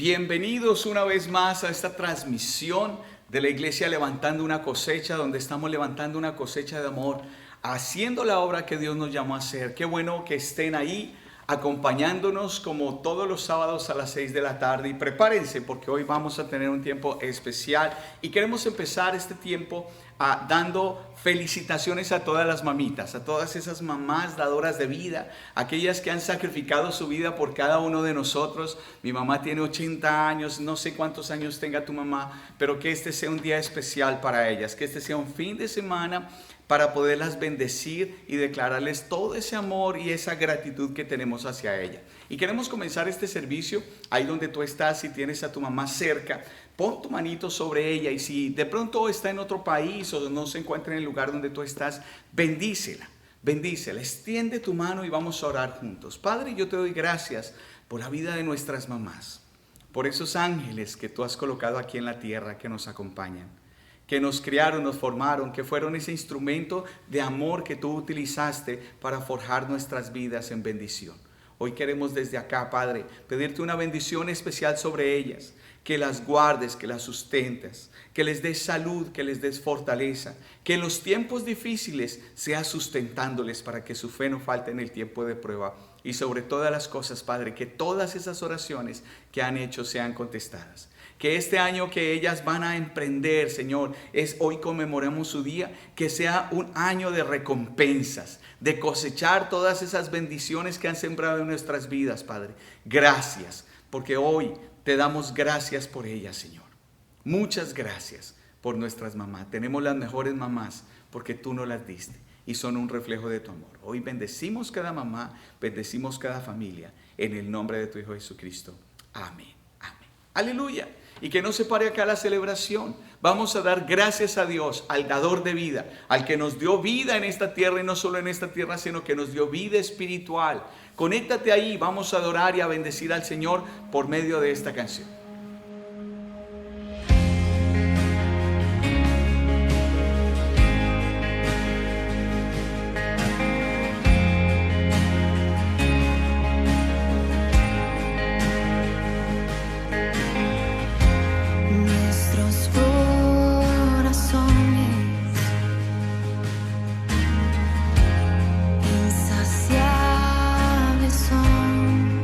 Bienvenidos una vez más a esta transmisión de la iglesia Levantando una Cosecha, donde estamos levantando una cosecha de amor, haciendo la obra que Dios nos llamó a hacer. Qué bueno que estén ahí acompañándonos como todos los sábados a las 6 de la tarde. Y prepárense porque hoy vamos a tener un tiempo especial y queremos empezar este tiempo dando felicitaciones a todas las mamitas, a todas esas mamás dadoras de vida, aquellas que han sacrificado su vida por cada uno de nosotros. Mi mamá tiene 80 años, no sé cuántos años tenga tu mamá, pero que este sea un día especial para ellas, que este sea un fin de semana para poderlas bendecir y declararles todo ese amor y esa gratitud que tenemos hacia ella. Y queremos comenzar este servicio ahí donde tú estás. Si tienes a tu mamá cerca, pon tu manito sobre ella, y si de pronto está en otro país o no se encuentra en el lugar donde tú estás, bendícela, extiende tu mano y vamos a orar juntos. Padre, yo te doy gracias por la vida de nuestras mamás, por esos ángeles que tú has colocado aquí en la tierra que nos acompañan, que nos criaron, nos formaron, que fueron ese instrumento de amor que tú utilizaste para forjar nuestras vidas en bendición. Hoy queremos desde acá, Padre, pedirte una bendición especial sobre ellas, que las guardes, que las sustentes, que les des salud, que les des fortaleza, que en los tiempos difíciles seas sustentándoles para que su fe no falte en el tiempo de prueba. Y sobre todas las cosas, Padre, que todas esas oraciones que han hecho sean contestadas. Que este año que ellas van a emprender, Señor, hoy conmemoramos su día, que sea un año de recompensas, de cosechar todas esas bendiciones que han sembrado en nuestras vidas, Padre. Gracias, porque hoy te damos gracias por ellas, Señor. Muchas gracias por nuestras mamás. Tenemos las mejores mamás porque tú nos las diste y son un reflejo de tu amor. Hoy bendecimos cada mamá, bendecimos cada familia, en el nombre de tu Hijo Jesucristo. Amén, amén. Aleluya. Y que no se pare acá la celebración. Vamos a dar gracias a Dios, al dador de vida, al que nos dio vida en esta tierra, y no solo en esta tierra, sino que nos dio vida espiritual. Conéctate ahí, vamos a adorar y a bendecir al Señor por medio de esta canción. Insaciables son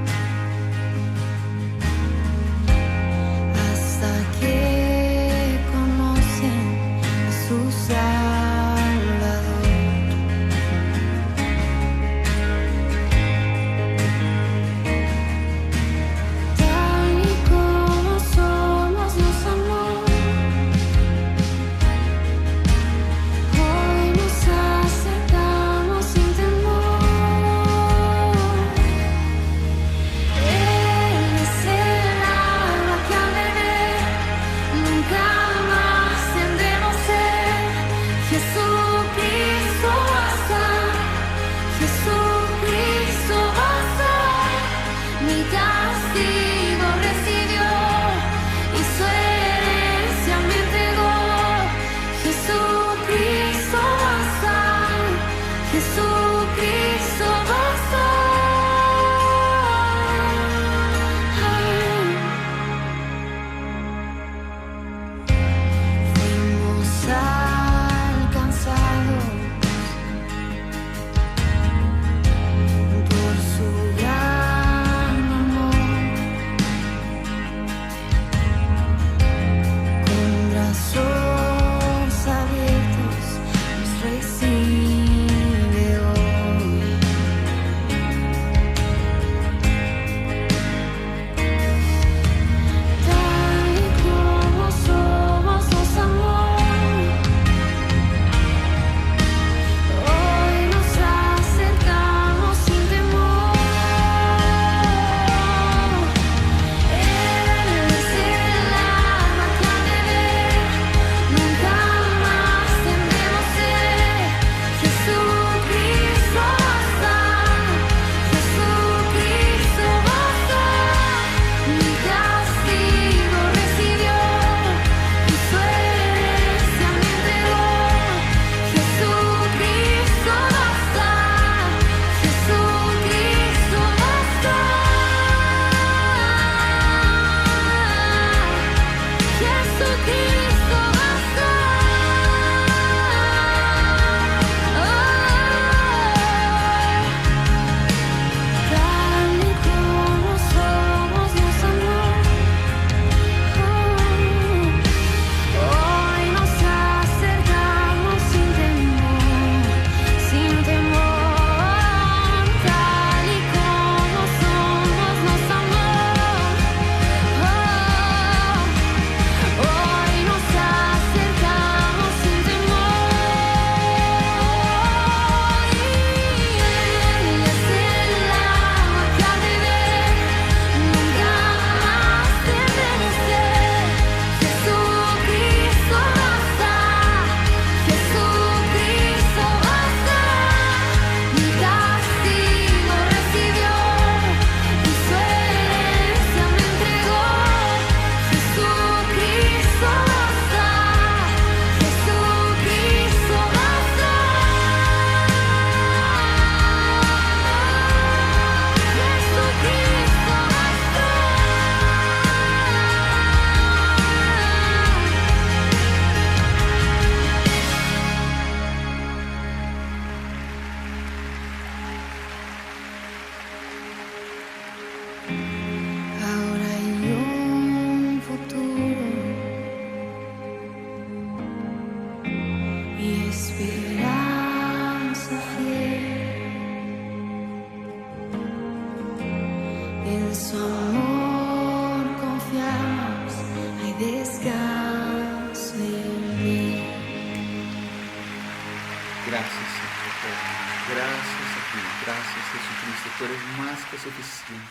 Gracias, Señor. Gracias a ti. Gracias, Jesucristo. Tú eres más que suficiente.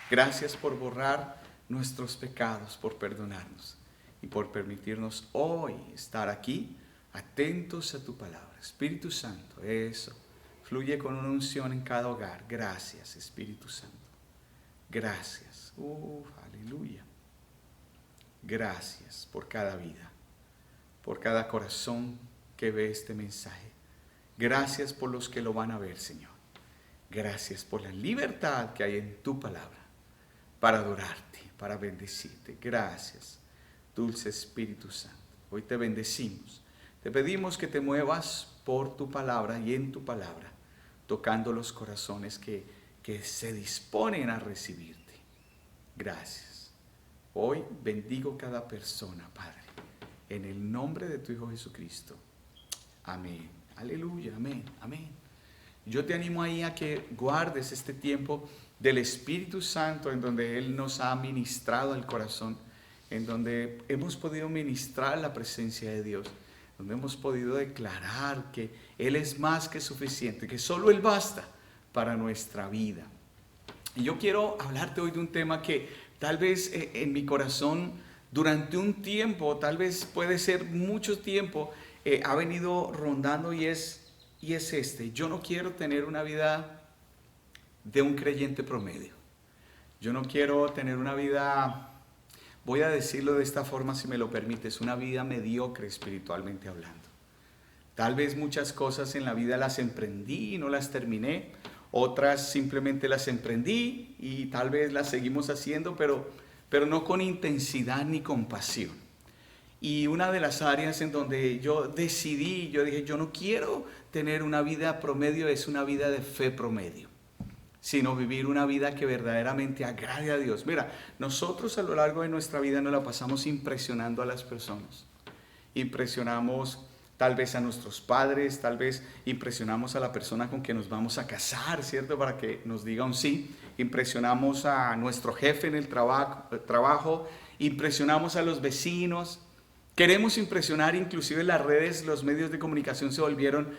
Gracias por borrar nuestros pecados, por perdonarnos y por permitirnos hoy estar aquí, atentos a tu palabra. Espíritu Santo, eso. Fluye con una unción en cada hogar. Gracias, Espíritu Santo. Gracias. Aleluya. Gracias por cada vida, por cada corazón que ve este mensaje. Gracias por los que lo van a ver, Señor. Gracias por la libertad que hay en tu palabra para adorarte, para bendecirte. Gracias, dulce Espíritu Santo. Hoy te bendecimos. Te pedimos que te muevas por tu palabra y en tu palabra, tocando los corazones que se disponen a recibirte. Gracias. Hoy bendigo cada persona, Padre, en el nombre de tu Hijo Jesucristo. Amén. Aleluya. Amén. Amén. Yo te animo ahí a que guardes este tiempo del Espíritu Santo en donde Él nos ha ministrado al corazón, en donde hemos podido ministrar la presencia de Dios, donde hemos podido declarar que Él es más que suficiente, que solo Él basta para nuestra vida. Y yo quiero hablarte hoy de un tema que tal vez en mi corazón durante un tiempo, tal vez puede ser mucho tiempo, ha venido rondando y es este. Yo no quiero tener una vida de un creyente promedio. Yo no quiero tener una vida, voy a decirlo de esta forma si me lo permites, una vida mediocre espiritualmente hablando. Tal vez muchas cosas en la vida las emprendí y no las terminé. Otras simplemente las emprendí y tal vez las seguimos haciendo, pero no con intensidad ni con pasión. Y una de las áreas en donde yo dije, yo no quiero tener una vida promedio, es una vida de fe promedio, sino vivir una vida que verdaderamente agrade a Dios. Mira, nosotros a lo largo de nuestra vida nos la pasamos impresionando a las personas. Impresionamos tal vez a nuestros padres, tal vez impresionamos a la persona con que nos vamos a casar, ¿cierto? Para que nos diga un sí. Impresionamos a nuestro jefe en el trabajo, impresionamos a los vecinos. Queremos impresionar, inclusive las redes, los medios de comunicación se volvieron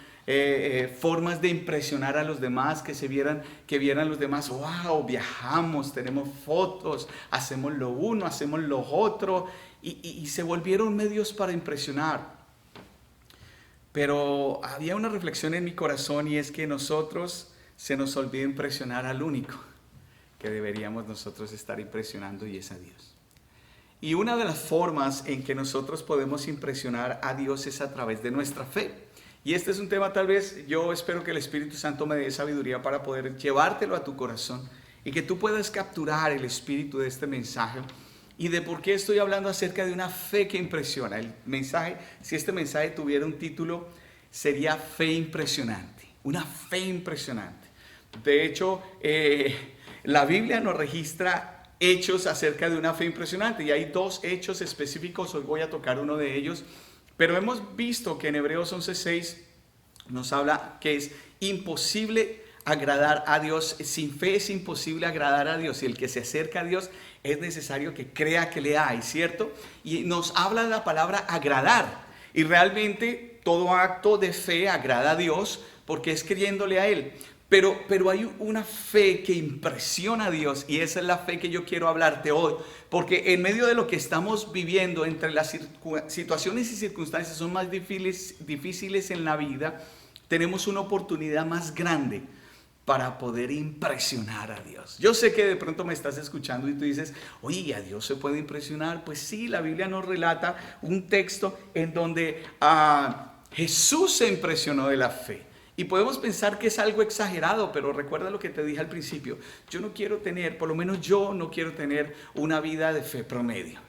formas de impresionar a los demás, que vieran los demás, wow, viajamos, tenemos fotos, hacemos lo uno, hacemos lo otro, y se volvieron medios para impresionar. Pero había una reflexión en mi corazón y es que se nos olvida impresionar al único que deberíamos nosotros estar impresionando, y es a Dios. Y una de las formas en que nosotros podemos impresionar a Dios es a través de nuestra fe. Y este es un tema, tal vez yo espero que el Espíritu Santo me dé sabiduría para poder llevártelo a tu corazón y que tú puedas capturar el espíritu de este mensaje y de por qué estoy hablando acerca de una fe que impresiona. El mensaje, si este mensaje tuviera un título, sería Fe Impresionante. Una fe impresionante. De hecho, la Biblia nos registra hechos acerca de una fe impresionante, y hay dos hechos específicos. Hoy voy a tocar uno de ellos, pero hemos visto que en Hebreos 11:6 nos habla que es imposible agradar a Dios. Sin fe es imposible agradar a Dios, y el que se acerca a Dios es necesario que crea que le hay, ¿cierto? Y nos habla de la palabra agradar, y realmente todo acto de fe agrada a Dios porque es creyéndole a Él. Pero hay una fe que impresiona a Dios, y esa es la fe que yo quiero hablarte hoy, porque en medio de lo que estamos viviendo, entre las situaciones y circunstancias son más difíciles en la vida, tenemos una oportunidad más grande para poder impresionar a Dios. Yo sé que de pronto me estás escuchando y tú dices, oye, ¿a Dios se puede impresionar? Pues sí, la Biblia nos relata un texto en donde Jesús se impresionó de la fe. Y podemos pensar que es algo exagerado, pero recuerda lo que te dije al principio. Yo no quiero tener, por lo menos yo no quiero tener una vida de fe promedio.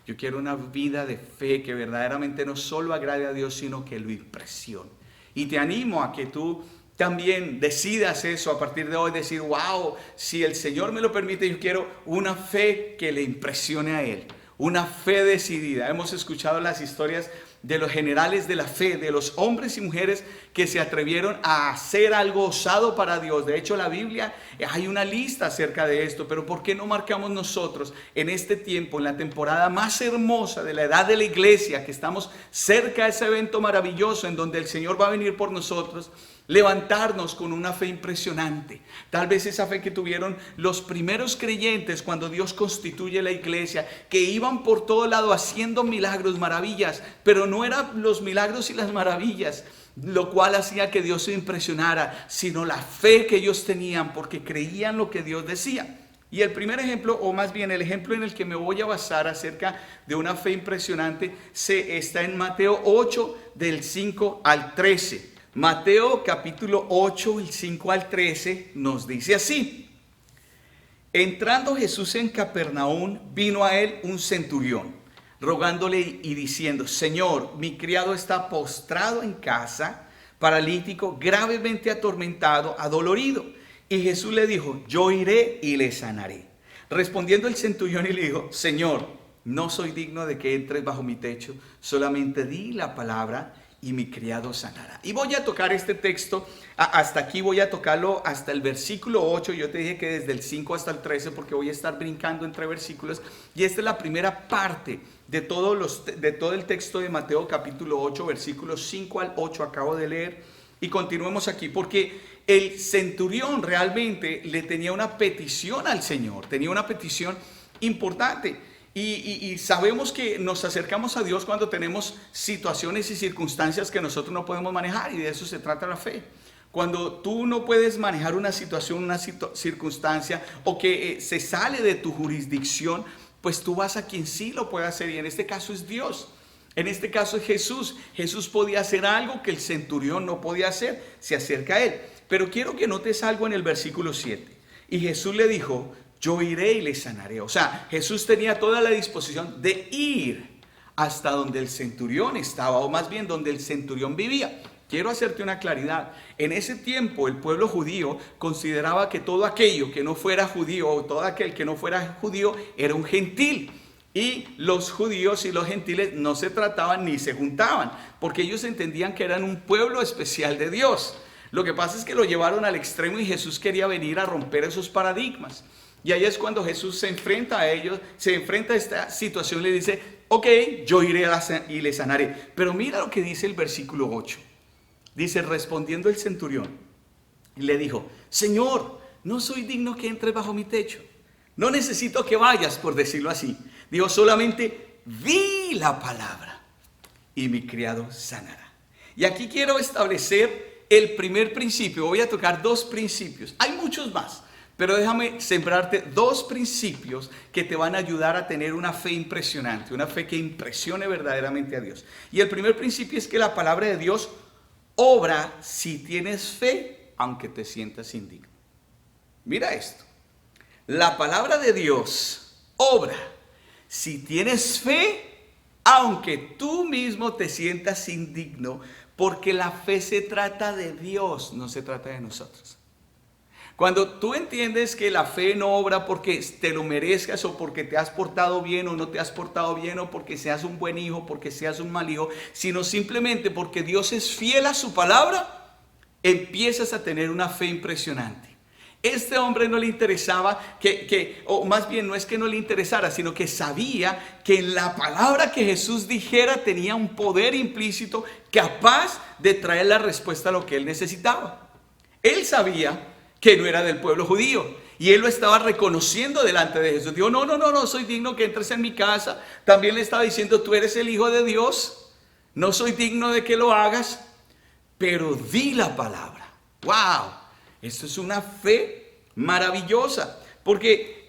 Yo quiero una vida de fe que verdaderamente no solo agrade a Dios, sino que lo impresione. Y te animo a que tú también decidas eso a partir de hoy, decir, wow, si el Señor me lo permite, yo quiero una fe que le impresione a Él. una fe decidida. Hemos escuchado las historias de los generales de la fe, de los hombres y mujeres que se atrevieron a hacer algo osado para Dios. De hecho, la Biblia, hay una lista acerca de esto, pero ¿por qué no marcamos nosotros en este tiempo, en la temporada más hermosa de la edad de la iglesia, que estamos cerca de ese evento maravilloso en donde el Señor va a venir por nosotros, levantarnos con una fe impresionante? Tal vez esa fe que tuvieron los primeros creyentes cuando Dios constituye la iglesia, que iban por todo lado haciendo milagros, maravillas, pero no eran los milagros y las maravillas lo cual hacía que Dios se impresionara, sino la fe que ellos tenían, porque creían lo que Dios decía. Y el primer ejemplo, o más bien el ejemplo en el que me voy a basar acerca de una fe impresionante, está en Mateo 8, del 5 al 13. Mateo capítulo 8, el 5 al 13, nos dice así: entrando Jesús en Capernaum, vino a él un centurión, rogándole y diciendo: Señor, mi criado está postrado en casa, paralítico, gravemente atormentado, adolorido. Y Jesús le dijo: yo iré y le sanaré. Respondiendo el centurión y le dijo: Señor, no soy digno de que entres bajo mi techo, solamente di la palabra y mi criado sanará. Y voy a tocar este texto, hasta aquí voy a tocarlo hasta el versículo 8. Yo te dije que desde el 5 hasta el 13, porque voy a estar brincando entre versículos. Y esta es la primera parte de todo el texto de Mateo capítulo 8, versículos 5 al 8, acabo de leer. Y continuemos aquí, porque el centurión realmente le tenía una petición al Señor, tenía una petición importante. Y sabemos que nos acercamos a Dios cuando tenemos situaciones y circunstancias que nosotros no podemos manejar, y de eso se trata la fe. Cuando tú no puedes manejar una situación, una circunstancia, o que se sale de tu jurisdicción, pues tú vas a quien sí lo puede hacer, y en este caso es Dios. En este caso es Jesús. Jesús podía hacer algo que el centurión no podía hacer, se acerca a él. Pero quiero que notes algo en el versículo 7. Y Jesús le dijo: yo iré y le sanaré. O sea, Jesús tenía toda la disposición de ir hasta donde el centurión estaba, o más bien donde el centurión vivía. Quiero hacerte una claridad. En ese tiempo el pueblo judío consideraba que todo aquello que no fuera judío, o todo aquel que no fuera judío, era un gentil. Y los judíos y los gentiles no se trataban ni se juntaban, porque ellos entendían que eran un pueblo especial de Dios. Lo que pasa es que lo llevaron al extremo, y Jesús quería venir a romper esos paradigmas. Y ahí es cuando Jesús se enfrenta a ellos, se enfrenta a esta situación y le dice: ok, yo iré y le sanaré. Pero mira lo que dice el versículo 8. Dice: respondiendo el centurión, y le dijo: Señor, no soy digno que entres bajo mi techo. No necesito que vayas, por decirlo así. Dijo: solamente di la palabra y mi criado sanará. Y aquí quiero establecer el primer principio. Voy a tocar dos principios. Hay muchos más, pero déjame sembrarte dos principios que te van a ayudar a tener una fe impresionante, una fe que impresione verdaderamente a Dios. Y el primer principio es que la palabra de Dios obra si tienes fe, aunque te sientas indigno. Mira esto. La palabra de Dios obra si tienes fe, aunque tú mismo te sientas indigno, porque la fe se trata de Dios, no se trata de nosotros. Cuando tú entiendes que la fe no obra porque te lo merezcas, o porque te has portado bien o no te has portado bien, o porque seas un buen hijo, porque seas un mal hijo, sino simplemente porque Dios es fiel a su palabra, empiezas a tener una fe impresionante. Este hombre no le interesaba o más bien no es que no le interesara, sino que sabía que en la palabra que Jesús dijera tenía un poder implícito capaz de traer la respuesta a lo que él necesitaba. Él sabía que no era del pueblo judío, y él lo estaba reconociendo delante de Jesús. Dijo: no soy digno que entres en mi casa. También le estaba diciendo: tú eres el Hijo de Dios, no soy digno de que lo hagas, pero di la palabra. ¡Wow! Esto es una fe maravillosa, porque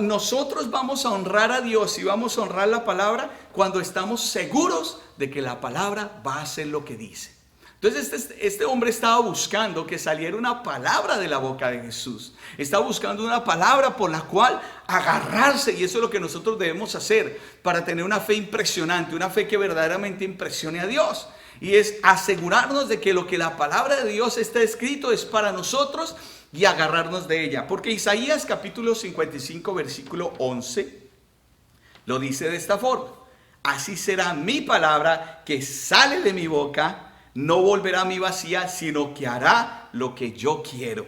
nosotros vamos a honrar a Dios y vamos a honrar la palabra cuando estamos seguros de que la palabra va a hacer lo que dice. Entonces este hombre estaba buscando que saliera una palabra de la boca de Jesús. Estaba buscando una palabra por la cual agarrarse, y eso es lo que nosotros debemos hacer para tener una fe impresionante, una fe que verdaderamente impresione a Dios. Y es asegurarnos de que lo que la palabra de Dios está escrito es para nosotros, y agarrarnos de ella. Porque Isaías capítulo 55 versículo 11 Lo dice de esta forma: así será mi palabra que sale de mi boca, no volverá a mí vacía, sino que hará lo que yo quiero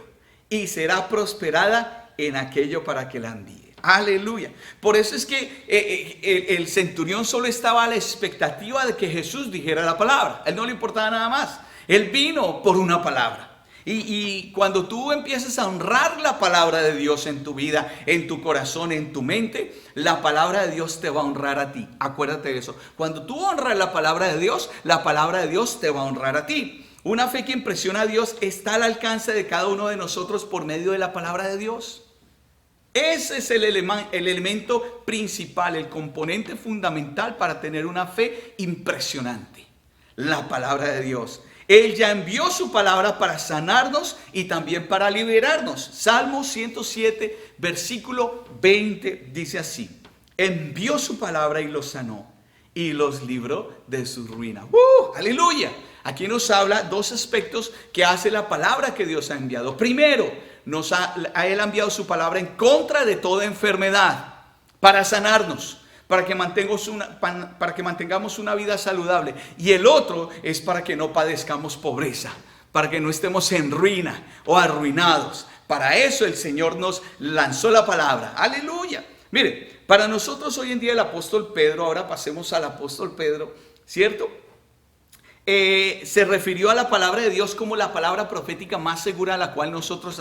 y será prosperada en aquello para que la envíe. Aleluya. Por eso es que el centurión solo estaba a la expectativa de que Jesús dijera la palabra. A él no le importaba nada más. Él vino por una palabra. Y cuando tú empiezas a honrar la palabra de Dios en tu vida, en tu corazón, en tu mente, la palabra de Dios te va a honrar a ti. Acuérdate de eso. Cuando tú honras la palabra de Dios, la palabra de Dios te va a honrar a ti. Una fe que impresiona a Dios está al alcance de cada uno de nosotros por medio de la palabra de Dios. Ese es el elemento principal, el componente fundamental para tener una fe impresionante. La palabra de Dios. Él ya envió su palabra para sanarnos y también para liberarnos. Salmo 107, versículo 20 dice así: envió su palabra y los sanó y los libró de su ruina. ¡Aleluya! Aquí nos habla dos aspectos que hace la palabra que Dios ha enviado. Primero, Él ha enviado su palabra en contra de toda enfermedad para sanarnos, para que mantengamos una vida saludable. Y el otro es para que no padezcamos pobreza, para que no estemos en ruina o arruinados. Para eso el Señor nos lanzó la palabra. Aleluya. Mire, para nosotros hoy en día el apóstol Pedro, ahora pasemos al apóstol Pedro, ¿cierto? Se refirió a la palabra de Dios como la palabra profética más segura a la cual nosotros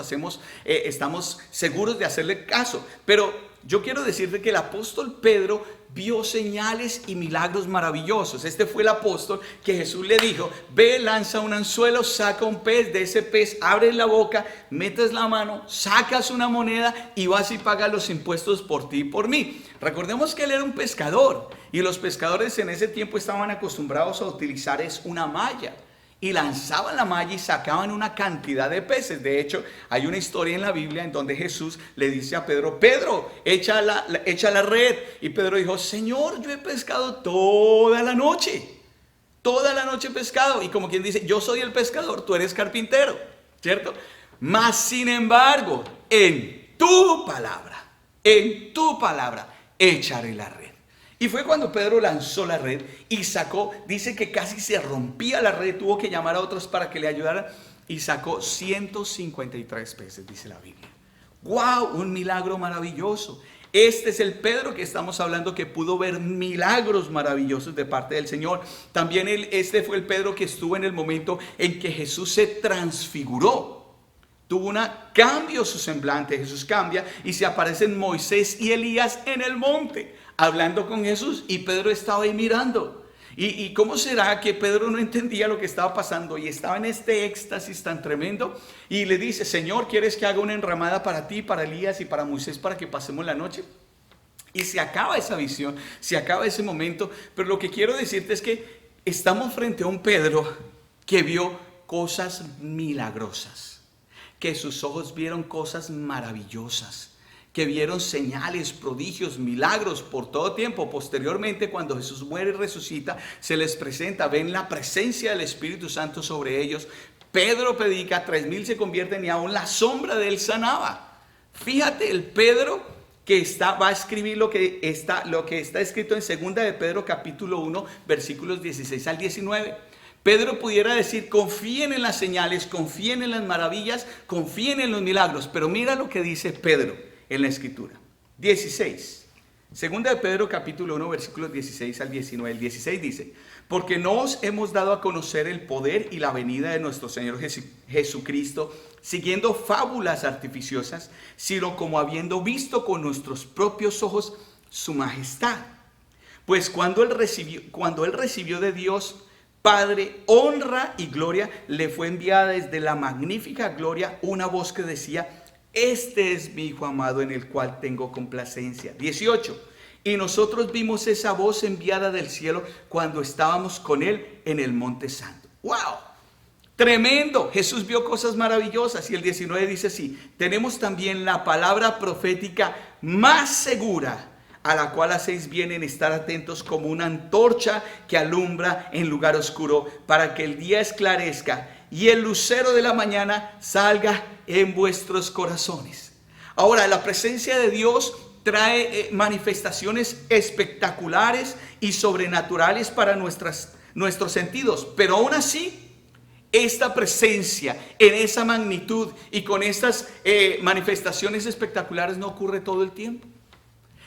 estamos seguros de hacerle caso. Pero yo quiero decirte que el apóstol Pedro vio señales y milagros maravillosos. Este fue el apóstol que Jesús le dijo: ve, lanza un anzuelo, saca un pez, de ese pez abres la boca, metes la mano, sacas una moneda y vas y pagas los impuestos por ti y por mí. Recordemos que él era un pescador y los pescadores en ese tiempo estaban acostumbrados a utilizar una malla. Y lanzaban la malla y sacaban una cantidad de peces. De hecho, hay una historia en la Biblia en donde Jesús le dice a Pedro: Pedro, echa la red. Y Pedro dijo: Señor, yo he pescado toda la noche he pescado. Y como quien dice: yo soy el pescador, tú eres carpintero, ¿cierto? Mas sin embargo, en tu palabra echaré la red. Y fue cuando Pedro lanzó la red y sacó, dice que casi se rompía la red, tuvo que llamar a otros para que le ayudaran y sacó 153 peces, dice la Biblia. ¡Wow! Un milagro maravilloso. Este es el Pedro que estamos hablando, que pudo ver milagros maravillosos de parte del Señor. También este fue el Pedro que estuvo en el momento en que Jesús se transfiguró. Tuvo un cambio su semblante, Jesús cambia y se aparecen Moisés y Elías en el monte, hablando con Jesús, y Pedro estaba ahí mirando. ¿Y cómo será que Pedro no entendía lo que estaba pasando y estaba en este éxtasis tan tremendo? Y le dice: Señor, ¿quieres que haga una enramada para ti, para Elías y para Moisés para que pasemos la noche? Y se acaba esa visión, se acaba ese momento. Pero lo que quiero decirte es que estamos frente a un Pedro que vio cosas milagrosas, que sus ojos vieron cosas maravillosas, que vieron señales, prodigios, milagros por todo tiempo. Posteriormente, cuando Jesús muere y resucita, se les presenta, ven la presencia del Espíritu Santo sobre ellos. Pedro predica, 3,000 se convierten y aún la sombra de él sanaba. Fíjate, el Pedro que va a escribir lo que está escrito en 2 de Pedro capítulo 1, versículos 16 al 19. Pedro pudiera decir: confíen en las señales, confíen en las maravillas, confíen en los milagros. Pero mira lo que dice Pedro en la escritura. 16. Segunda de Pedro capítulo 1 versículos 16 al 19. El 16 dice: porque no os hemos dado a conocer el poder y la venida de nuestro Señor Jesucristo siguiendo fábulas artificiosas, sino como habiendo visto con nuestros propios ojos su majestad. Pues cuando él recibió de Dios Padre honra y gloria, le fue enviada desde la magnífica gloria una voz que decía: este es mi Hijo amado en el cual tengo complacencia. 18. Y nosotros vimos esa voz enviada del cielo cuando estábamos con él en el monte santo. ¡Wow! Tremendo. Jesús vio cosas maravillosas. Y el 19 dice así: tenemos también la palabra profética más segura, a la cual hacéis bien en estar atentos como una antorcha que alumbra en lugar oscuro, para que el día esclarezca y el lucero de la mañana salga en vuestros corazones. Ahora, la presencia de Dios trae manifestaciones espectaculares y sobrenaturales para nuestros sentidos, pero aún así, esta presencia en esa magnitud y con estas manifestaciones espectaculares no ocurre todo el tiempo.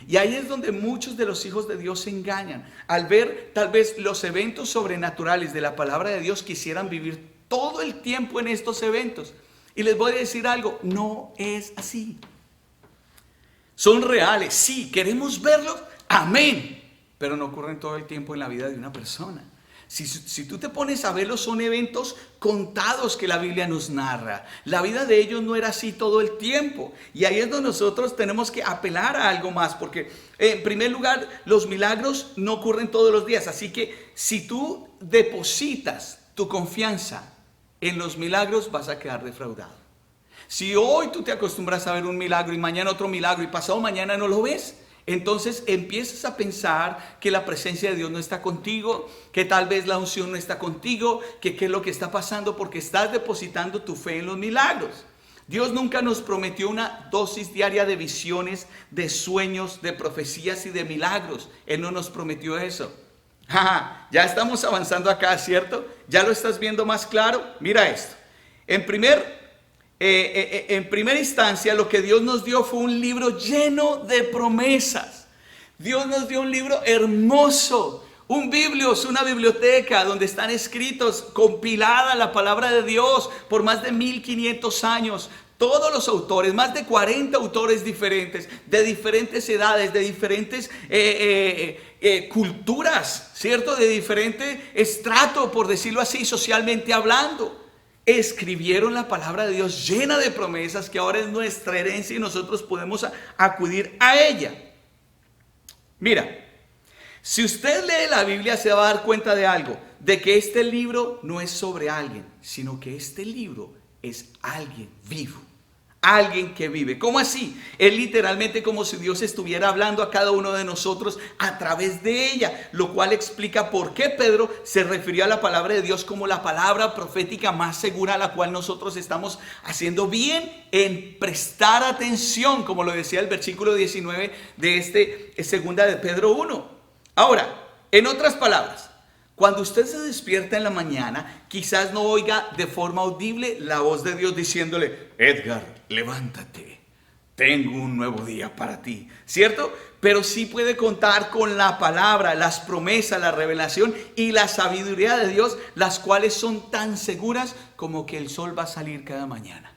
Y ahí es donde muchos de los hijos de Dios se engañan. Al ver tal vez los eventos sobrenaturales de la palabra de Dios, quisieran vivir todo el tiempo en estos eventos. Y les voy a decir algo, no es así. Son reales, sí, queremos verlos, amén, pero no ocurren todo el tiempo en la vida de una persona. Si tú te pones a verlos, son eventos contados que la Biblia nos narra. La vida de ellos no era así todo el tiempo. Y ahí es donde nosotros tenemos que apelar a algo más. Porque en primer lugar, los milagros no ocurren todos los días. Así que si tú depositas tu confianza en los milagros, vas a quedar defraudado. Si hoy tú te acostumbras a ver un milagro y mañana otro milagro y pasado mañana no lo ves, entonces empiezas a pensar que la presencia de Dios no está contigo, que tal vez la unción no está contigo, que qué es lo que está pasando, porque estás depositando tu fe en los milagros. Dios nunca nos prometió una dosis diaria de visiones, de sueños, de profecías y de milagros. Él no nos prometió eso. Ya estamos avanzando acá, ¿cierto? ¿Ya lo estás viendo más claro? Mira esto. En primera instancia, lo que Dios nos dio fue un libro lleno de promesas. Dios nos dio un libro hermoso, un biblios, una biblioteca donde están escritos, compilada la palabra de Dios por más de 1500 años. Todos los autores, más de 40 autores diferentes, de diferentes edades, de diferentes culturas, ¿cierto? De diferente estrato, por decirlo así, socialmente hablando. Escribieron la palabra de Dios llena de promesas que ahora es nuestra herencia y nosotros podemos acudir a ella. Mira, si usted lee la Biblia se va a dar cuenta de algo, de que este libro no es sobre alguien, sino que este libro es alguien vivo. Alguien que vive. ¿Cómo así? Es literalmente como si Dios estuviera hablando a cada uno de nosotros a través de ella, lo cual explica por qué Pedro se refirió a la palabra de Dios como la palabra profética más segura a la cual nosotros estamos haciendo bien en prestar atención, como lo decía el versículo 19 de segunda de Pedro 1. Ahora, en otras palabras, cuando usted se despierta en la mañana, quizás no oiga de forma audible la voz de Dios diciéndole: Edgar, levántate, tengo un nuevo día para ti, ¿cierto? Pero sí puede contar con la palabra, las promesas, la revelación y la sabiduría de Dios, las cuales son tan seguras como que el sol va a salir cada mañana.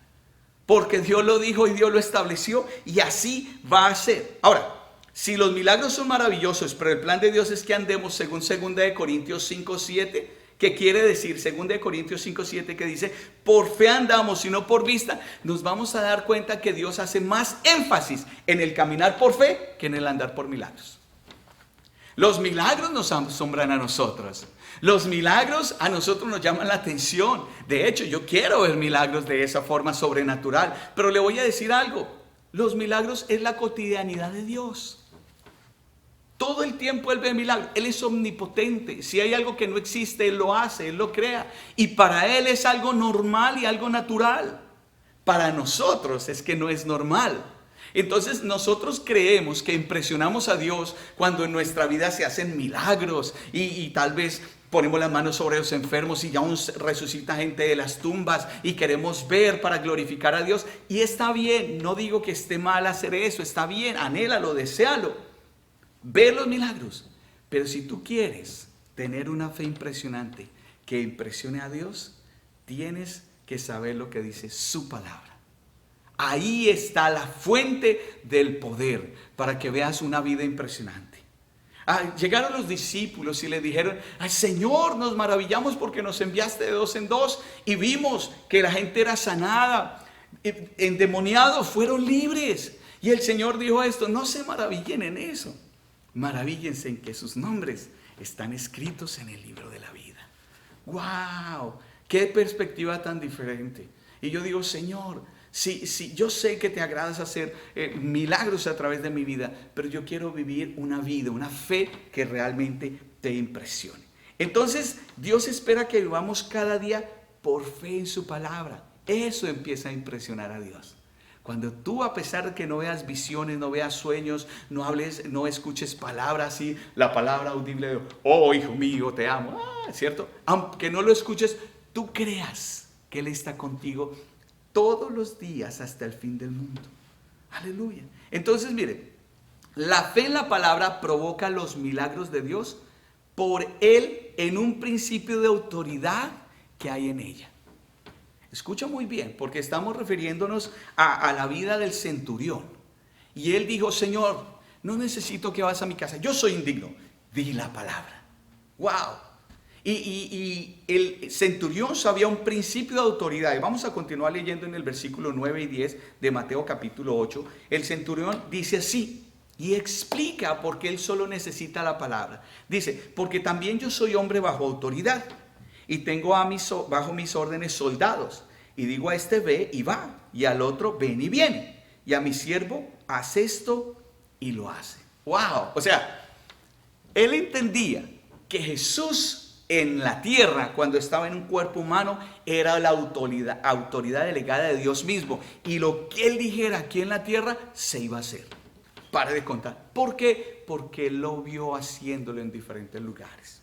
Porque Dios lo dijo y Dios lo estableció y así va a ser. Ahora, si los milagros son maravillosos, pero el plan de Dios es que andemos según 2 Corintios 5:7, que quiere decir 2 Corintios 5:7, que dice: por fe andamos y no por vista, nos vamos a dar cuenta que Dios hace más énfasis en el caminar por fe que en el andar por milagros. Los milagros nos asombran a nosotros. Los milagros a nosotros nos llaman la atención. De hecho, yo quiero ver milagros de esa forma sobrenatural. Pero le voy a decir algo. Los milagros es la cotidianidad de Dios. Todo el tiempo Él ve milagros. Él es omnipotente. Si hay algo que no existe, Él lo hace, Él lo crea. Y para Él es algo normal y algo natural. Para nosotros es que no es normal. Entonces nosotros creemos que impresionamos a Dios cuando en nuestra vida se hacen milagros y tal vez ponemos las manos sobre los enfermos y aún resucita gente de las tumbas y queremos ver para glorificar a Dios. Y está bien, no digo que esté mal hacer eso, está bien, anhélalo, deséalo, ver los milagros. Pero si tú quieres tener una fe impresionante que impresione a Dios, tienes que saber lo que dice su palabra. Ahí está la fuente del poder para que veas una vida impresionante. Llegaron los discípulos y le dijeron: ay, Señor, nos maravillamos porque nos enviaste de 2 en 2 y vimos que la gente era sanada, endemoniados fueron libres. Y el Señor dijo esto: no se maravillen en eso, maravíllense en que sus nombres están escritos en el libro de la vida. ¡Wow! ¡Qué perspectiva tan diferente! Y yo digo: Señor, sí, yo sé que te agradas hacer milagros a través de mi vida, pero yo quiero vivir una vida, una fe que realmente te impresione. Entonces, Dios espera que vivamos cada día por fe en su palabra. Eso empieza a impresionar a Dios. Cuando tú, a pesar de que no veas visiones, no veas sueños, no hables, no escuches palabras así, la palabra audible de, oh hijo mío, te amo, ¿cierto? Aunque no lo escuches, tú creas que Él está contigo todos los días hasta el fin del mundo. Aleluya. Entonces, mire, la fe en la palabra provoca los milagros de Dios por Él en un principio de autoridad que hay en ella. Escucha muy bien, porque estamos refiriéndonos a la vida del centurión. Y él dijo, Señor, no necesito que vayas a mi casa, yo soy indigno. Di la palabra. ¡Wow! Y el centurión sabía un principio de autoridad. Y vamos a continuar leyendo en el versículo 9 y 10 de Mateo capítulo 8. El centurión dice así, y explica por qué él solo necesita la palabra. Dice, porque también yo soy hombre bajo autoridad. Y tengo bajo mis órdenes soldados. Y digo a este ve y va. Y al otro ven y viene. Y a mi siervo haz esto y lo hace. ¡Wow! O sea, él entendía que Jesús en la tierra, cuando estaba en un cuerpo humano, era la autoridad delegada de Dios mismo. Y lo que él dijera aquí en la tierra, se iba a hacer. Pare de contar. ¿Por qué? Porque él lo vio haciéndolo en diferentes lugares.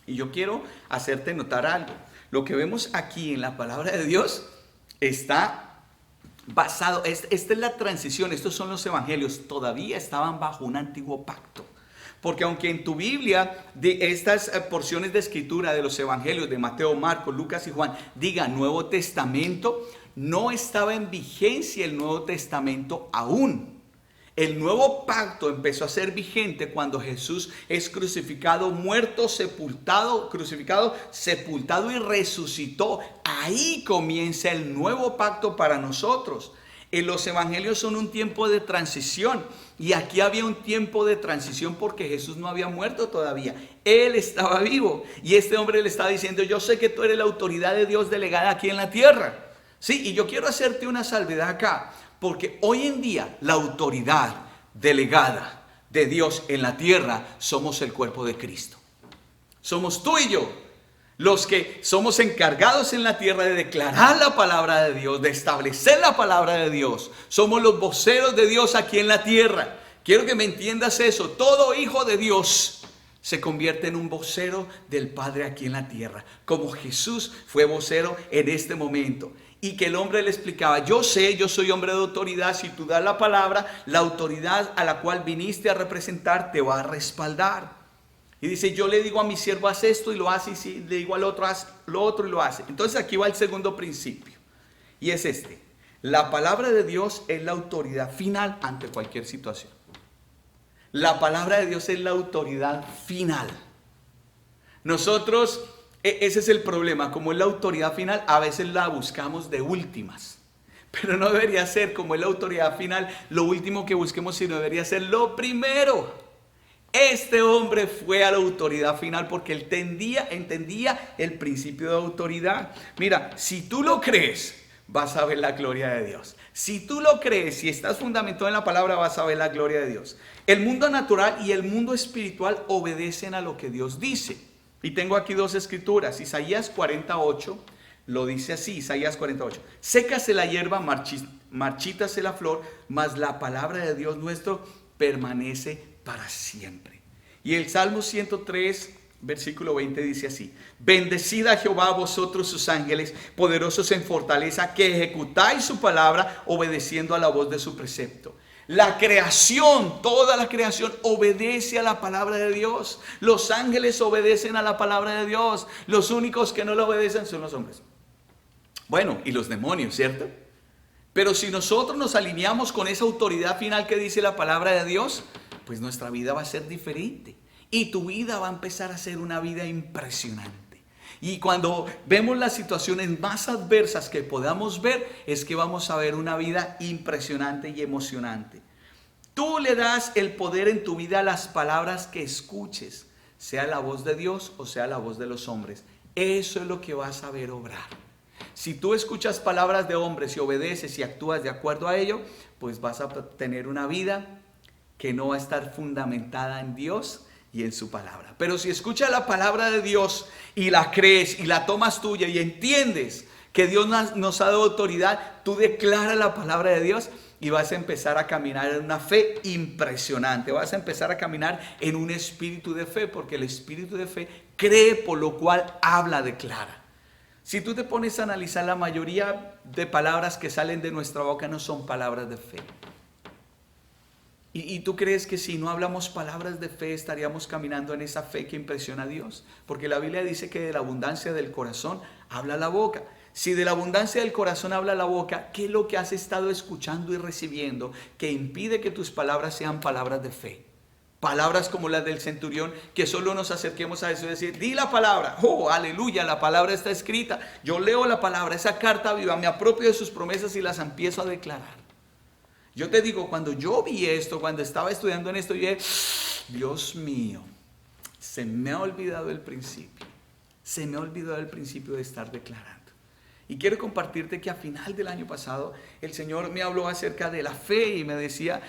Y yo quiero hacerte notar algo. Lo que vemos aquí en la palabra de Dios está basado, esta es la transición, estos son los evangelios, todavía estaban bajo un antiguo pacto. Porque aunque en tu Biblia, de estas porciones de escritura de los evangelios de Mateo, Marcos, Lucas y Juan, diga Nuevo Testamento, no estaba en vigencia el Nuevo Testamento aún. El nuevo pacto empezó a ser vigente cuando Jesús es crucificado, muerto, sepultado y resucitó. Ahí comienza el nuevo pacto para nosotros. Los evangelios son un tiempo de transición. Y aquí había un tiempo de transición porque Jesús no había muerto todavía. Él estaba vivo. Y este hombre le estaba diciendo, yo sé que tú eres la autoridad de Dios delegada aquí en la tierra. Sí, y yo quiero hacerte una salvedad acá. Porque hoy en día la autoridad delegada de Dios en la tierra somos el cuerpo de Cristo. Somos tú y yo los que somos encargados en la tierra de declarar la palabra de Dios, de establecer la palabra de Dios. Somos los voceros de Dios aquí en la tierra. Quiero que me entiendas eso. Todo hijo de Dios se convierte en un vocero del Padre aquí en la tierra. Como Jesús fue vocero en este momento. Y que el hombre le explicaba, yo sé, yo soy hombre de autoridad, si tú das la palabra, la autoridad a la cual viniste a representar te va a respaldar. Y dice, yo le digo a mi siervo, haz esto y lo hace, y si le digo al otro, haz lo otro y lo hace. Entonces aquí va el segundo principio, y es este. La palabra de Dios es la autoridad final ante cualquier situación. La palabra de Dios es la autoridad final. Nosotros... ese es el problema, como es la autoridad final, a veces la buscamos de últimas. Pero no debería ser, como es la autoridad final, lo último que busquemos, sino debería ser lo primero. Este hombre fue a la autoridad final porque él entendía el principio de autoridad. Mira, si tú lo crees, vas a ver la gloria de Dios. Si tú lo crees, si estás fundamentado en la palabra, vas a ver la gloria de Dios. El mundo natural y el mundo espiritual obedecen a lo que Dios dice. Y tengo aquí dos escrituras. Isaías 48 lo dice así, Isaías 48. Sécase la hierba, marchítase la flor, mas la palabra de Dios nuestro permanece para siempre. Y el Salmo 103, versículo 20 dice así. Bendecid a Jehová vosotros sus ángeles, poderosos en fortaleza, que ejecutáis su palabra, obedeciendo a la voz de su precepto. La creación, toda la creación obedece a la palabra de Dios. Los ángeles obedecen a la palabra de Dios. Los únicos que no la obedecen son los hombres. Bueno, y los demonios, ¿cierto? Pero si nosotros nos alineamos con esa autoridad final que dice la palabra de Dios, pues nuestra vida va a ser diferente. Y tu vida va a empezar a ser una vida impresionante. Y cuando vemos las situaciones más adversas que podamos ver, es que vamos a ver una vida impresionante y emocionante. Tú le das el poder en tu vida a las palabras que escuches, sea la voz de Dios o sea la voz de los hombres. Eso es lo que vas a ver obrar. Si tú escuchas palabras de hombres y obedeces y actúas de acuerdo a ello, pues vas a tener una vida que no va a estar fundamentada en Dios y en su palabra. Pero si escuchas la palabra de Dios y la crees y la tomas tuya y entiendes que Dios nos ha dado autoridad. Tú declara la palabra de Dios y vas a empezar a caminar en una fe impresionante. Vas a empezar a caminar en un espíritu de fe, porque el espíritu de fe cree, por lo cual habla, declara. Si tú te pones a analizar, la mayoría de palabras que salen de nuestra boca no son palabras de fe. ¿Y tú crees que si no hablamos palabras de fe estaríamos caminando en esa fe que impresiona a Dios? Porque la Biblia dice que de la abundancia del corazón habla la boca. Si de la abundancia del corazón habla la boca, ¿qué es lo que has estado escuchando y recibiendo que impide que tus palabras sean palabras de fe? Palabras como las del centurión, que solo nos acerquemos a eso y decir, di la palabra, oh, aleluya, la palabra está escrita, yo leo la palabra, esa carta viva, me apropio de sus promesas y las empiezo a declarar. Yo te digo, cuando yo vi esto, cuando estaba estudiando en esto, yo dije, Dios mío, se me ha olvidado el principio, se me ha olvidado el principio de estar declarando. Y quiero compartirte que a final del año pasado, el Señor me habló acerca de la fe y me decía,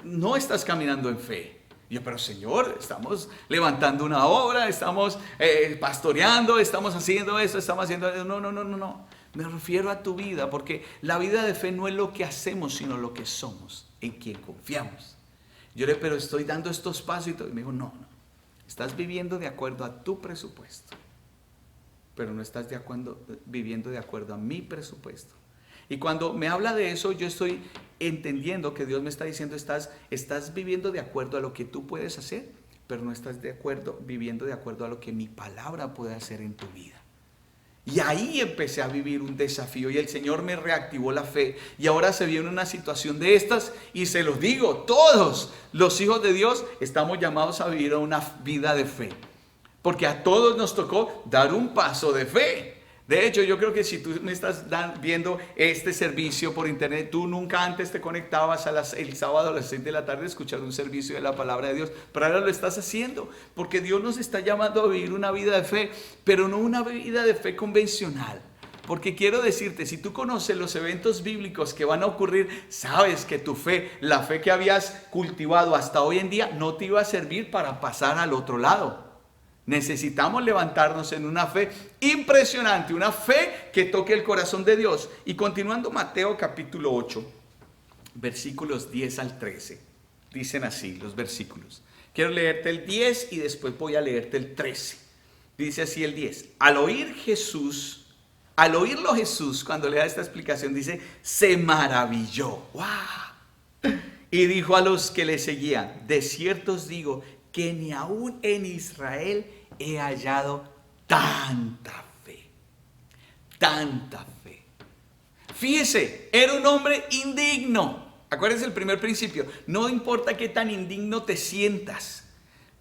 no estás caminando en fe. Y yo, pero Señor, estamos levantando una obra, estamos pastoreando, estamos haciendo esto, estamos haciendo eso. No. Me refiero a tu vida, porque la vida de fe no es lo que hacemos, sino lo que somos, en quien confiamos. Yo le dije, pero estoy dando estos pasos y todo. Y me dijo, no. Estás viviendo de acuerdo a tu presupuesto, pero no estás viviendo de acuerdo a mi presupuesto. Y cuando me habla de eso, yo estoy entendiendo que Dios me está diciendo, estás viviendo de acuerdo a lo que tú puedes hacer, pero no estás viviendo de acuerdo a lo que mi palabra puede hacer en tu vida. Y ahí empecé a vivir un desafío y el Señor me reactivó la fe. Y ahora se viene una situación de estas y se los digo, todos los hijos de Dios estamos llamados a vivir una vida de fe. Porque a todos nos tocó dar un paso de fe. De hecho, yo creo que si tú me estás viendo este servicio por internet, tú nunca antes te conectabas el sábado a las 6 de la tarde a escuchar un servicio de la palabra de Dios, pero ahora lo estás haciendo, porque Dios nos está llamando a vivir una vida de fe, pero no una vida de fe convencional. Porque quiero decirte, si tú conoces los eventos bíblicos que van a ocurrir, sabes que tu fe, la fe que habías cultivado hasta hoy en día, no te iba a servir para pasar al otro lado. Necesitamos levantarnos en una fe impresionante, una fe que toque el corazón de Dios. Y continuando Mateo capítulo 8, versículos 10 al 13. Dicen así los versículos. Quiero leerte el 10 y después voy a leerte el 13. Dice así el 10. Al oírlo Jesús, cuando le da esta explicación, dice, se maravilló. ¡Wow! Y dijo a los que le seguían, de cierto os digo que ni aún en Israel he hallado tanta fe. Tanta fe. Fíjese, era un hombre indigno. Acuérdense el primer principio. No importa qué tan indigno te sientas,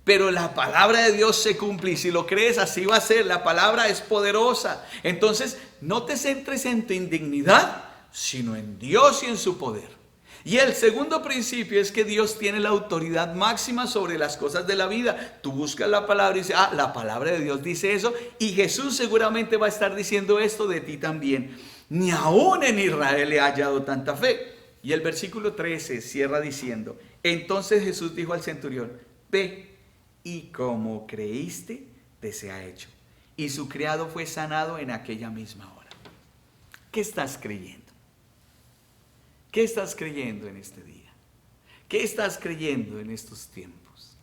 pero la palabra de Dios se cumple. Y si lo crees, así va a ser. La palabra es poderosa. Entonces, no te centres en tu indignidad, sino en Dios y en su poder. Y el segundo principio es que Dios tiene la autoridad máxima sobre las cosas de la vida. Tú buscas la palabra y dices, la palabra de Dios dice eso. Y Jesús seguramente va a estar diciendo esto de ti también. Ni aún en Israel he hallado tanta fe. Y el versículo 13 cierra diciendo, entonces Jesús dijo al centurión, ve y como creíste, te sea hecho. Y su criado fue sanado en aquella misma hora. ¿Qué estás creyendo? ¿Qué estás creyendo en este día? ¿Qué estás creyendo en estos tiempos?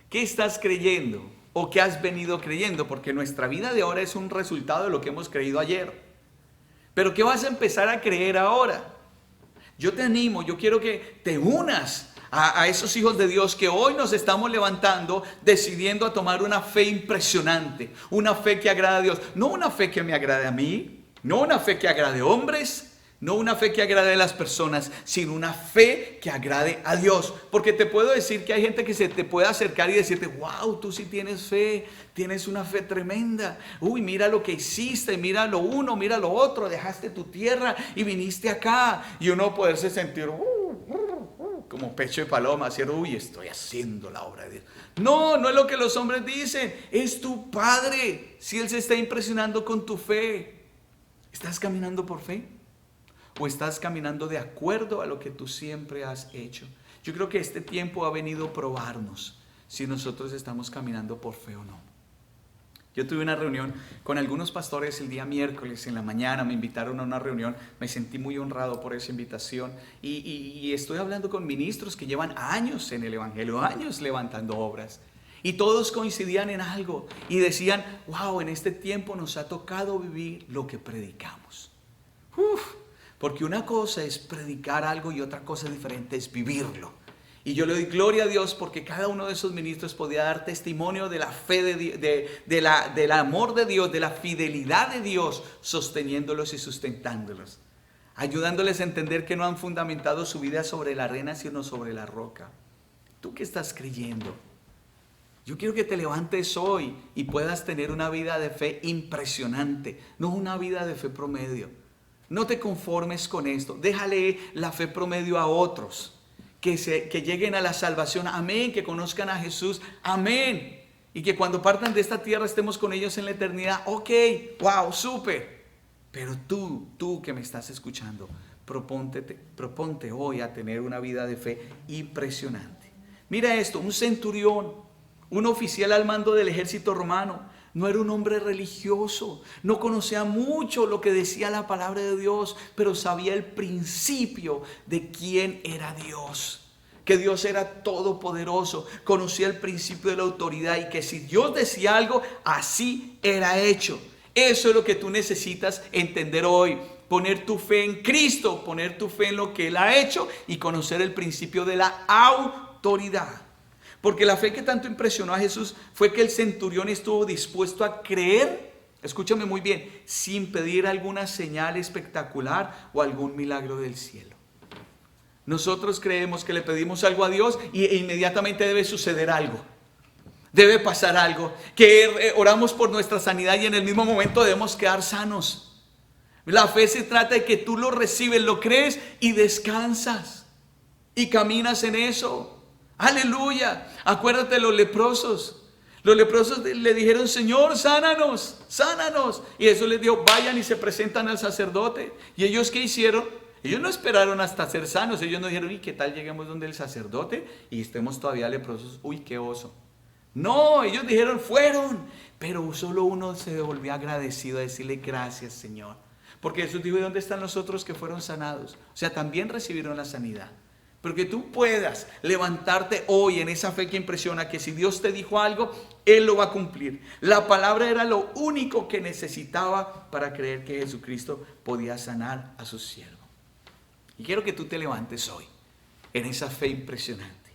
¿Qué estás creyendo o qué has venido creyendo? Porque nuestra vida de ahora es un resultado de lo que hemos creído ayer. Pero ¿qué vas a empezar a creer ahora? Yo te animo, yo quiero que te unas a esos hijos de Dios que hoy nos estamos levantando, decidiendo a tomar una fe impresionante, una fe que agrada a Dios. No una fe que me agrade a mí, no una fe que agrade a hombres, no una fe que agrade a las personas, sino una fe que agrade a Dios. Porque te puedo decir que hay gente que se te puede acercar y decirte, wow, tú sí tienes fe, tienes una fe tremenda. Uy, mira lo que hiciste, mira lo uno, mira lo otro, dejaste tu tierra y viniste acá. Y uno poderse sentir como pecho de paloma, decir, uy, estoy haciendo la obra de Dios. No es lo que los hombres dicen, es tu Padre. Si Él se está impresionando con tu fe, ¿estás caminando por fe? ¿O estás caminando de acuerdo a lo que tú siempre has hecho? Yo creo que este tiempo ha venido a probarnos si nosotros estamos caminando por fe o no. Yo tuve una reunión con algunos pastores el día miércoles en la mañana, me invitaron a una reunión, me sentí muy honrado por esa invitación y estoy hablando con ministros que llevan años en el Evangelio, años levantando obras. Y todos coincidían en algo y decían, wow, en este tiempo nos ha tocado vivir lo que predicamos. Porque una cosa es predicar algo y otra cosa diferente es vivirlo. Y yo le doy gloria a Dios porque cada uno de esos ministros podía dar testimonio de la fe del amor de Dios, de la fidelidad de Dios, sosteniéndolos y sustentándolos, ayudándoles a entender que no han fundamentado su vida sobre la arena, sino sobre la roca. ¿Tú qué estás creyendo? Yo quiero que te levantes hoy y puedas tener una vida de fe impresionante, no una vida de fe promedio. No te conformes con esto, déjale la fe promedio a otros. Que lleguen a la salvación, amén, que conozcan a Jesús, amén, y que cuando partan de esta tierra estemos con ellos en la eternidad, ok, wow, súper. Pero tú que me estás escuchando, proponte hoy a tener una vida de fe impresionante. Mira esto, un centurión, un oficial al mando del ejército romano, no era un hombre religioso, no conocía mucho lo que decía la palabra de Dios, pero sabía el principio de quién era Dios, que Dios era todopoderoso, conocía el principio de la autoridad y que si Dios decía algo, así era hecho. Eso es lo que tú necesitas entender hoy, poner tu fe en Cristo, poner tu fe en lo que Él ha hecho y conocer el principio de la autoridad. Porque la fe que tanto impresionó a Jesús fue que el centurión estuvo dispuesto a creer, escúchame muy bien, sin pedir alguna señal espectacular o algún milagro del cielo. Nosotros creemos que le pedimos algo a Dios e inmediatamente debe suceder algo. Debe pasar algo, que oramos por nuestra sanidad y en el mismo momento debemos quedar sanos. La fe se trata de que tú lo recibes, lo crees y descansas y caminas en eso. Aleluya. Acuérdate de los leprosos. Los leprosos le dijeron, Señor, sánanos, sánanos. Y Jesús les dijo, vayan y se presentan al sacerdote. ¿Y ellos qué hicieron? Ellos no esperaron hasta ser sanos. Ellos no dijeron, ¿y qué tal lleguemos donde el sacerdote y estemos todavía leprosos? Uy, qué oso. No, ellos dijeron, fueron. Pero solo uno se devolvió agradecido a decirle, gracias, Señor. Porque Jesús dijo, ¿y dónde están los otros que fueron sanados? O sea, también recibieron la sanidad. Pero que tú puedas levantarte hoy en esa fe que impresiona, que si Dios te dijo algo, Él lo va a cumplir. La palabra era lo único que necesitaba para creer que Jesucristo podía sanar a su siervo. Y quiero que tú te levantes hoy en esa fe impresionante.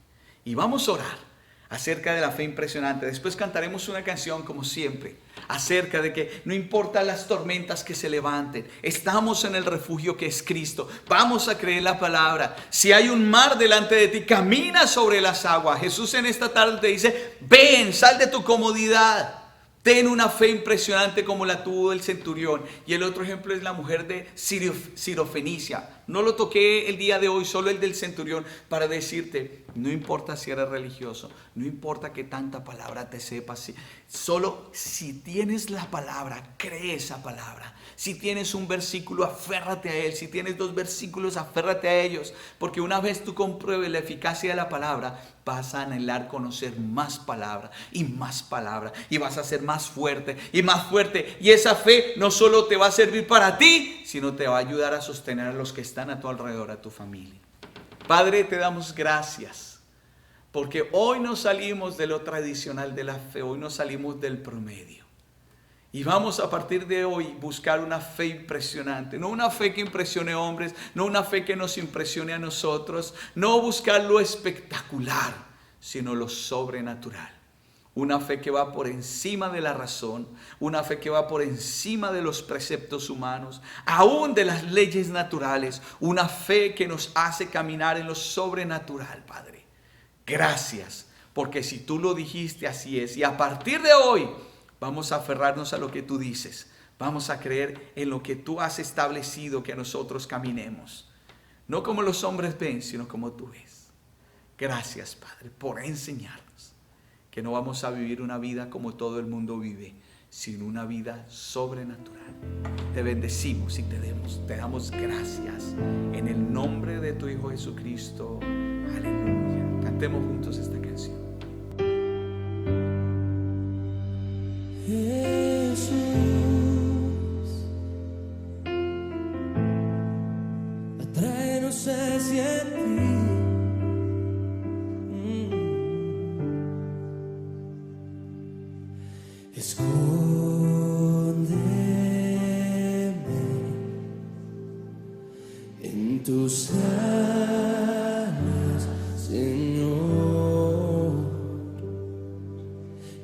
Y vamos a orar acerca de la fe impresionante. Después cantaremos una canción como siempre, acerca de que no importa las tormentas que se levanten, estamos en el refugio que es Cristo. Vamos a creer la palabra. Si hay un mar delante de ti, camina sobre las aguas. Jesús en esta tarde te dice, ven, sal de tu comodidad. Ten una fe impresionante como la tuvo el centurión. Y el otro ejemplo es la mujer de Sirofenicia. No lo toqué el día de hoy, solo el del centurión, para decirte, no importa si eres religioso, no importa que tanta palabra te sepas, solo si tienes la palabra, cree esa palabra. Si tienes un versículo, aférrate a él. Si tienes 2 versículos, aférrate a ellos. Porque una vez tú compruebes la eficacia de la palabra, vas a anhelar conocer más palabra y más palabra. Y vas a ser más fuerte y más fuerte. Y esa fe no solo te va a servir para ti, sino te va a ayudar a sostener a los que están a tu alrededor, a tu familia. Padre, te damos gracias. Porque hoy no salimos de lo tradicional de la fe. Hoy no salimos del promedio. Y vamos a partir de hoy buscar una fe impresionante. No una fe que impresione a hombres, no una fe que nos impresione a nosotros. No buscar lo espectacular, sino lo sobrenatural. Una fe que va por encima de la razón, una fe que va por encima de los preceptos humanos, aún de las leyes naturales. Una fe que nos hace caminar en lo sobrenatural, Padre. Gracias, porque si tú lo dijiste, así es. Y a partir de hoy vamos a aferrarnos a lo que tú dices. Vamos a creer en lo que tú has establecido que nosotros caminemos. No como los hombres ven, sino como tú ves. Gracias, Padre, por enseñarnos que no vamos a vivir una vida como todo el mundo vive, sino una vida sobrenatural. Te bendecimos y te damos gracias en el nombre de tu Hijo Jesucristo. Aleluya. Cantemos juntos esta canción. Escóndeme en tus alas, Señor,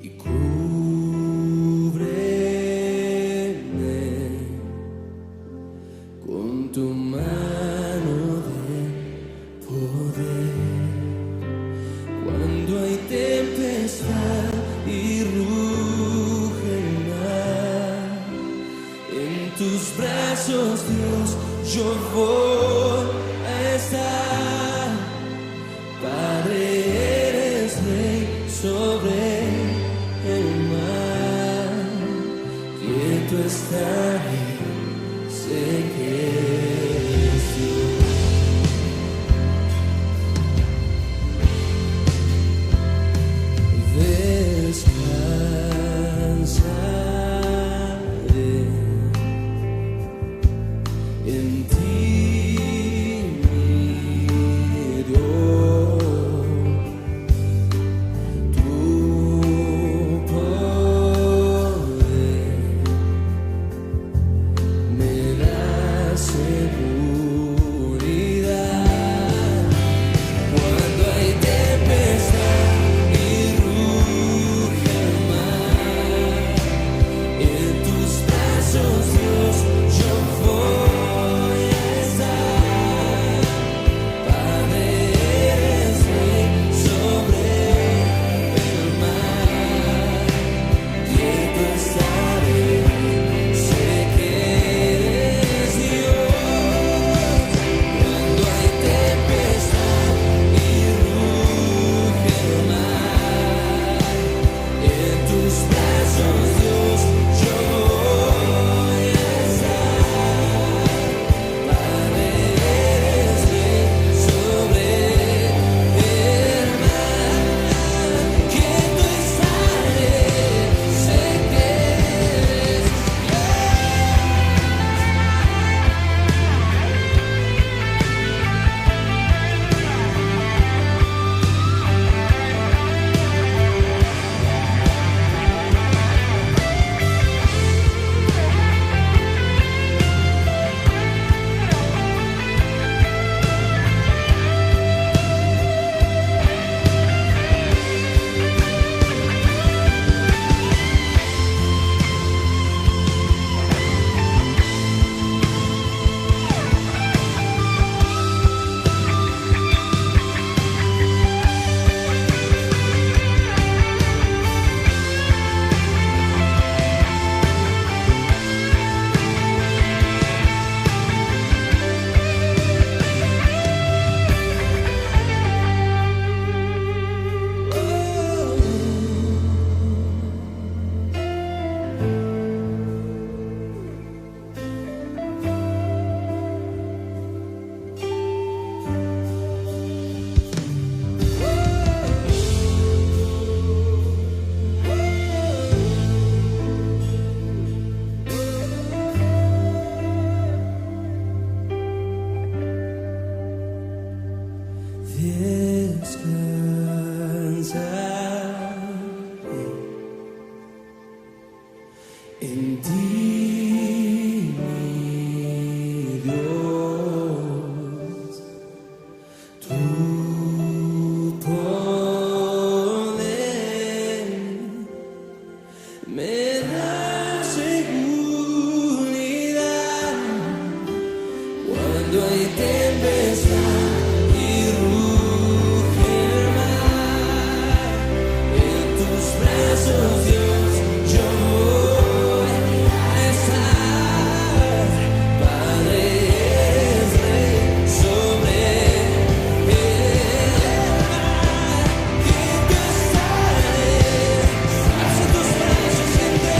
y cúbreme con tu mano de poder. Cuando hay tempestad y ruge el mar, en tus brazos, Dios, yo voy a estar. Padre, eres rey sobre el mar, quieto estaré, sé que eres Dios. Descansaré en ti, mi Dios. Tu poder me da seguridad. Cuando hay tempestad y ruge el mar, en tus brazos, Dios, yo voy a estar. Padre, eres rey sobre el mar, quieto estaré, sé que eres Dios. Cuando hay tempestad y ruge el mar, en tus brazos, Dios, yo voy a estar. Padre, eres rey sobre el mar, quieto estaré, sé que eres descansaré en ti, mi Dios. Tu poder me da seguridad. Cuando hay tempestad y ruge el mar, en tus brazos, Dios, yo voy a estar. Padre, eres rey sobre el mar, quieto estaré, hacia tus brazos, siente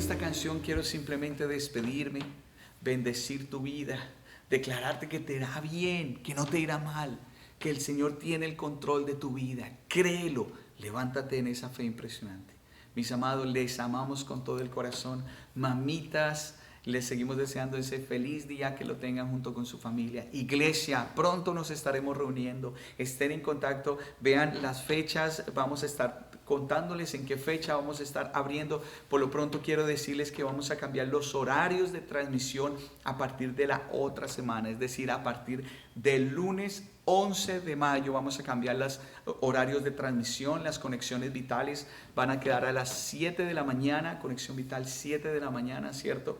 esta canción quiero simplemente despedirme, bendecir tu vida, declararte que te irá bien, que no te irá mal, que el Señor tiene el control de tu vida. Créelo, levántate en esa fe impresionante. Mis amados, les amamos con todo el corazón. Mamitas, les seguimos deseando ese feliz día, que lo tengan junto con su familia. Iglesia, pronto nos estaremos reuniendo. Estén en contacto, vean las fechas, vamos a estar contándoles en qué fecha vamos a estar abriendo. Por lo pronto quiero decirles que vamos a cambiar los horarios de transmisión a partir de la otra semana, es decir, a partir del lunes 11 de mayo vamos a cambiar los horarios de transmisión. Las conexiones vitales van a quedar a las 7 de la mañana, conexión vital 7 de la mañana, ¿cierto?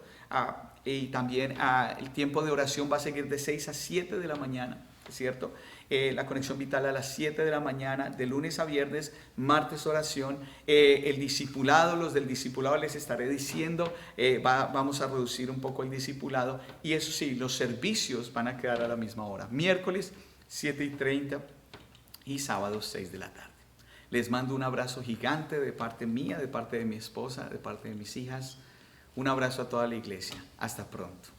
Y también el tiempo de oración va a seguir de 6 a 7 de la mañana, ¿cierto? La conexión vital a las 7 de la mañana, de lunes a viernes, martes oración. El discipulado, los del discipulado les estaré diciendo, vamos a reducir un poco el discipulado. Y eso sí, los servicios van a quedar a la misma hora. Miércoles 7:30 y sábado 6 de la tarde. Les mando un abrazo gigante de parte mía, de parte de mi esposa, de parte de mis hijas. Un abrazo a toda la iglesia. Hasta pronto.